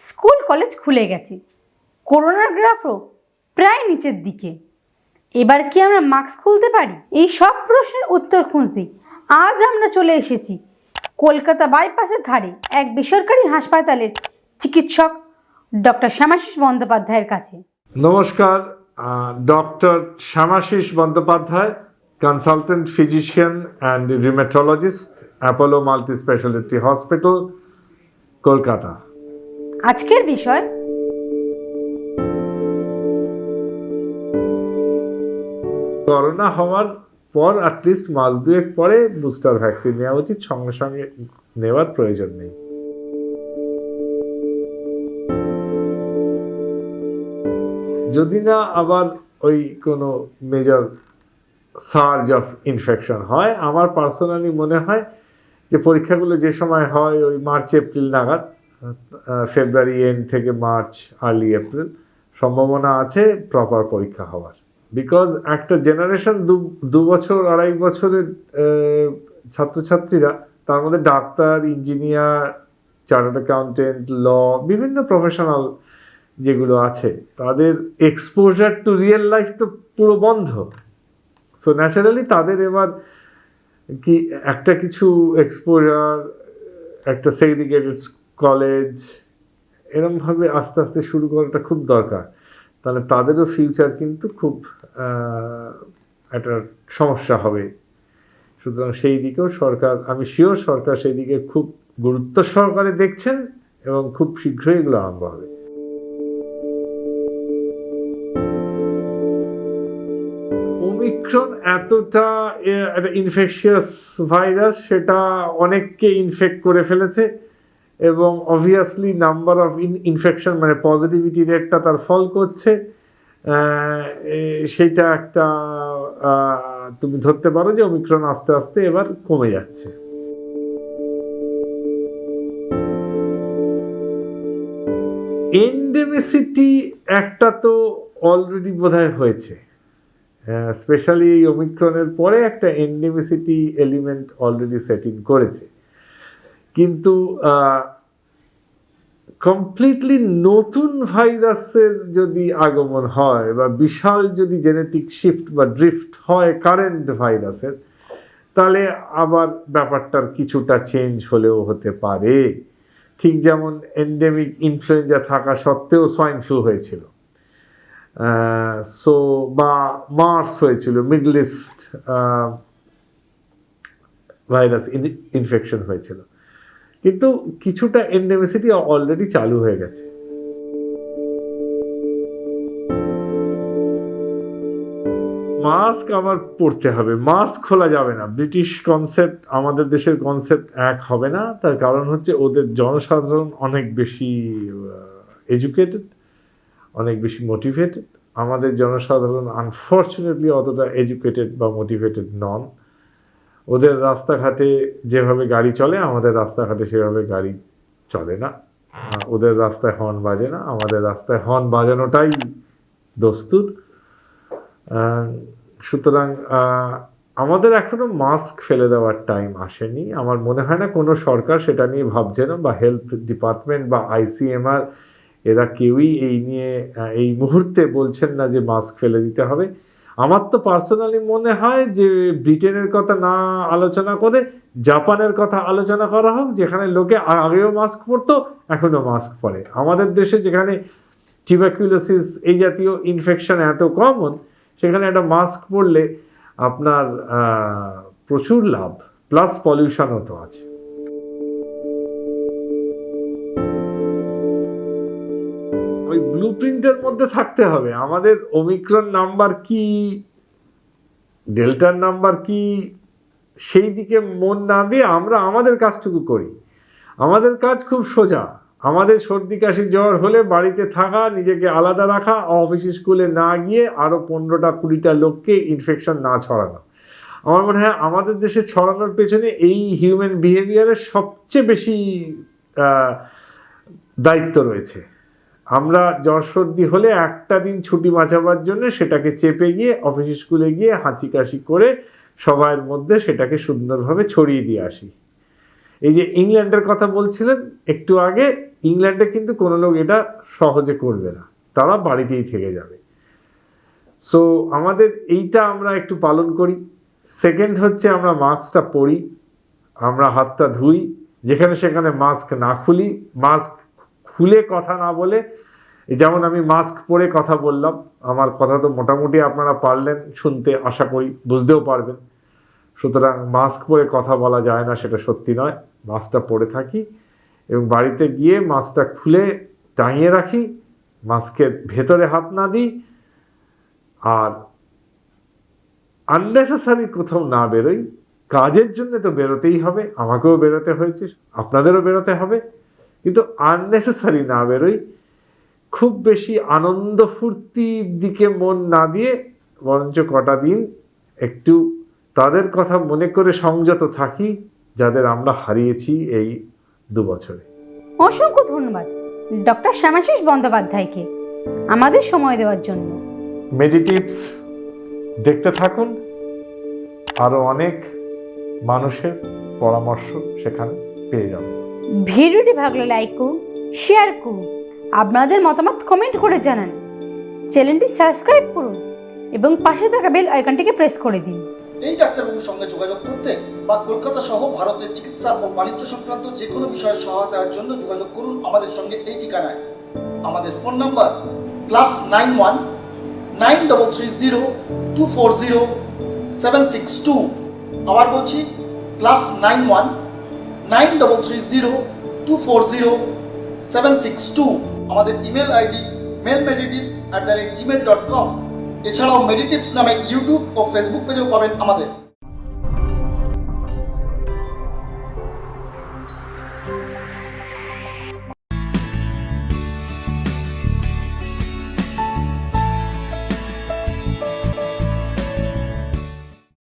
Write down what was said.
School college খুলে গেছে, করোনার গ্রাফও প্রায় নিচের দিকে। এবার কি আমরা মাস্ক খুলতে পারি? এই সব প্রশ্নের উত্তর খুঁজতে আজ আমরা চলে এসেছি কলকাতা বাইপাসের ধারে এক বেসরকারি হাসপাতালের চিকিৎসক ডক্টর শ্যামাশিস বন্দ্যোপাধ্যায়ের কাছে। নমস্কার, doctor Shyamashis Bandyopadhyay, consultant physician and rheumatologist, Apollo multi specialty hospital, Kolkata. আজকের বিষয় করোনা হওয়ার পর অ্যাটলিস্ট মাস দুয়েক পরে বুস্টার ভ্যাকসিন নেওয়া উচিত, সঙ্গে সঙ্গে নেওয়ার প্রয়োজন নেই। যদি না আবার ওই কোনো মেজর সার্জ অফ ইনফেকশন হয়, আমার পার্সোনালি মনে হয় যে পরীক্ষাগুলো যে সময় হয় ওই মার্চ এপ্রিল নাগাদ, ফেব্রুয়ারি এন্ড থেকে মার্চ আর্লি এপ্রিল সম্ভাবনা আছে প্রপার পরীক্ষা হওয়ার। বিকজ একটা জেনারেশন দু বছর আড়াই বছরের ছাত্রছাত্রীরা, তার মধ্যে ডাক্তার, ইঞ্জিনিয়ার, চার্টার্ড অ্যাকাউন্টেন্ট, ল, বিভিন্ন প্রফেশনাল যেগুলো আছে, তাদের এক্সপোজার টু রিয়েল লাইফ তো পুরো বন্ধ। সো ন্যাচারালি তাদের এবার কি একটা কিছু এক্সপোজার, একটা সেগ্রিগেটেড কলেজ, এরমভাবে আস্তে আস্তে শুরু করাটা খুব দরকার। তাহলে তাদেরও ফিউচার কিন্তু খুব একটা সমস্যা হবে। সুতরাং সেই দিকেও সরকার, আমি শিওর সরকার সেই দিকে খুব গুরুত্ব সহকারে দেখছেন এবং খুব শীঘ্রই এগুলো আরম্ভ হবে। ওমিক্রন এতটা একটা ইনফেকশিয়াস ভাইরাস, সেটা অনেককে ইনফেক্ট করে ফেলেছে এবং অবভিয়াসলি নাম্বার অফ ইনফেকশন মানে পজিটিভিটি রেটটা তার ফল করছে। সেইটা একটা তুমি ধরতে পারো যে ওমিক্রন আস্তে আস্তে এবার কমে যাচ্ছে। এন্ডেমিসিটি একটা তো অলরেডি বোধহয় হয়েছে, স্পেশালি এই ওমিক্রনের পরে একটা এন্ডেমিসিটি এলিমেন্ট অলরেডি সেট ইন করেছে। কিন্তু কমপ্লিটলি নতুন ভাইরাসের যদি আগমন হয় বা বিশাল যদি জেনেটিক শিফট বা ড্রিফট হয় কারেন্ট ভাইরাসের, তাহলে আবার ব্যাপারটার কিছুটা চেঞ্জ হলেও হতে পারে। ঠিক যেমন এন্ডেমিক ইনফ্লুয়েঞ্জা থাকা সত্ত্বেও সোয়াইন ফ্লু হয়েছিল, সো বা মার্স হয়েছিল, মিডল ইস্ট ভাইরাস ইনফেকশন হয়েছিল, কিন্তু কিছুটা এন্ডেমিসিটি অলরেডি চালু হয়ে গেছে। মাস্ক আবার পরতে হবে, মাস্ক খোলা যাবে না। ব্রিটিশ কনসেপ্ট আমাদের দেশের কনসেপ্ট এক হবে না। তার কারণ হচ্ছে ওদের জনসাধারণ অনেক বেশি এডুকেটেড, অনেক বেশি মোটিভেটেড। আমাদের জনসাধারণ আনফর্চুনেটলি অতটা এডুকেটেড বা মোটিভেটেড নন। ওদের রাস্তাঘাটে যেভাবে গাড়ি চলে, আমাদের রাস্তাঘাটে সেভাবে গাড়ি চলে না। ওদের রাস্তায় হর্ন বাজে না, আমাদের রাস্তায় হর্ন বাজানোটাই দস্তুর। সুতরাং আমাদের এখনো মাস্ক ফেলে দেওয়ার টাইম আসেনি। আমার মনে হয় না কোনো সরকার সেটা নিয়ে ভাবছে না, বা হেলথ ডিপার্টমেন্ট বা ICMR এরা কেউই এই নিয়ে এই মুহূর্তে বলছেন না যে মাস্ক ফেলে দিতে হবে। আমার তো পার্সোনালি মনে হয় যে ব্রিটেনের কথা না আলোচনা করে জাপানের কথা আলোচনা করা হোক, যেখানে লোকে আগেও মাস্ক পরতো, এখনও মাস্ক পরে। আমাদের দেশে যেখানে টিউবারকুলোসিস এই জাতীয় ইনফেকশন এত কমন, সেখানে একটা মাস্ক পরলে আপনার প্রচুর লাভ, প্লাস পলিউশনও তো আছে। ওই ব্লু প্রিন্টের মধ্যে থাকতে হবে। আমাদের ওমিক্রন নাম্বার কি, ডেল্টার নাম্বার কি, সেই দিকে মন না দিয়ে আমরা আমাদের কাজটুকু করি। আমাদের কাজ খুব সোজা। আমাদের সর্দি কাশি জ্বর হলে বাড়িতে থাকা, নিজেকে আলাদা রাখা, অফিস স্কুলে না গিয়ে আরও 15-20টা লোককে ইনফেকশন না ছড়ানো। আমার মনে হয় আমাদের দেশে ছড়ানোর পেছনে এই হিউম্যান বিহেভিয়ারের সবচেয়ে বেশি দায়িত্ব রয়েছে। আমরা জ্বর সর্দি হলে একটা দিন ছুটি বাঁচাবার জন্য সেটাকে চেপে গিয়ে অফিস স্কুলে গিয়ে হাঁচি কাশি করে সবার মধ্যে সেটাকে সুন্দরভাবে ছড়িয়ে দিয়ে আসি। এই যে ইংল্যান্ডের কথা বলছিলেন একটু আগে, ইংল্যান্ডে কিন্তু কোনো লোক এটা সহজে করবে না, তারা বাড়িতেই থেকে যাবে। সো আমাদের এইটা আমরা একটু পালন করি। সেকেন্ড হচ্ছে আমরা মাস্কটা পরি, আমরা হাতটা ধুই, যেখানে সেখানে মাস্ক না খুলি, মাস্ক খুলে কথা না বলে, যেমন আমি মাস্ক পরে কথা বললাম, আমার কথা তো মোটামুটি আপনারা পারলেন শুনতে, আশা করি বুঝতেও পারবেন। সুতরাং মাস্ক পরে কথা বলা যায় না সেটা সত্যি নয়, মাস্কটা পরে থাকি এবং বাড়িতে গিয়ে মাস্কটা খুলে টাঙিয়ে রাখি, মাস্কের ভেতরে হাত না দিই, আর আননেসেসারি কোথাও না বেরোই। কাজের জন্য তো বেরোতেই হবে, আমাকেও বেরোতে হয়েছে, আপনাদেরও বেরোতে হবে, কিন্তু আননেসেসারি না বেরোই। খুব বেশি আনন্দ ফুর্তির দিকে মন না দিয়ে বরঞ্চ কটা দিন একটু তাদের কথা মনে করে সংযত থাকি যাদের আমরা হারিয়েছি এই 2 বছরে। অসংখ্য ধন্যবাদ ডক্টর শ্যামাশিস বন্দ্যোপাধ্যায়কে আমাদের সময় দেওয়ার জন্য। মেডিটিভস দেখতে থাকুন, আরও অনেক মানুষের পরামর্শ সেখানে পেয়ে যাবেন। ভিডিওটি ভালো লাগলে লাইক করুন, শেয়ার করুন, আপনাদের মতামত কমেন্ট করে জানান, চ্যানেলটি সাবস্ক্রাইব করুন এবং পাশে থাকা বেল আইকনটিকে প্রেস করে দিন। এই ডাক্তারবাবুর সঙ্গে যোগাযোগ করতে বা কলকাতা সহ ভারতের চিকিৎসা ও বাণিজ্য সংক্রান্ত যে কোনো বিষয়ে সহায়তার জন্য যোগাযোগ করুন আমাদের সঙ্গে এই ঠিকানায়। আমাদের ফোন নাম্বার +91 9330 240 762। আবার বলছি +91 9330 240 762। আমাদের ইমেল আইডি mailmeditives@gmail.com। এছাড়াও মেডিটিভস নামে ইউটিউব ও ফেসবুক পেজেও পাবেন আমাদের।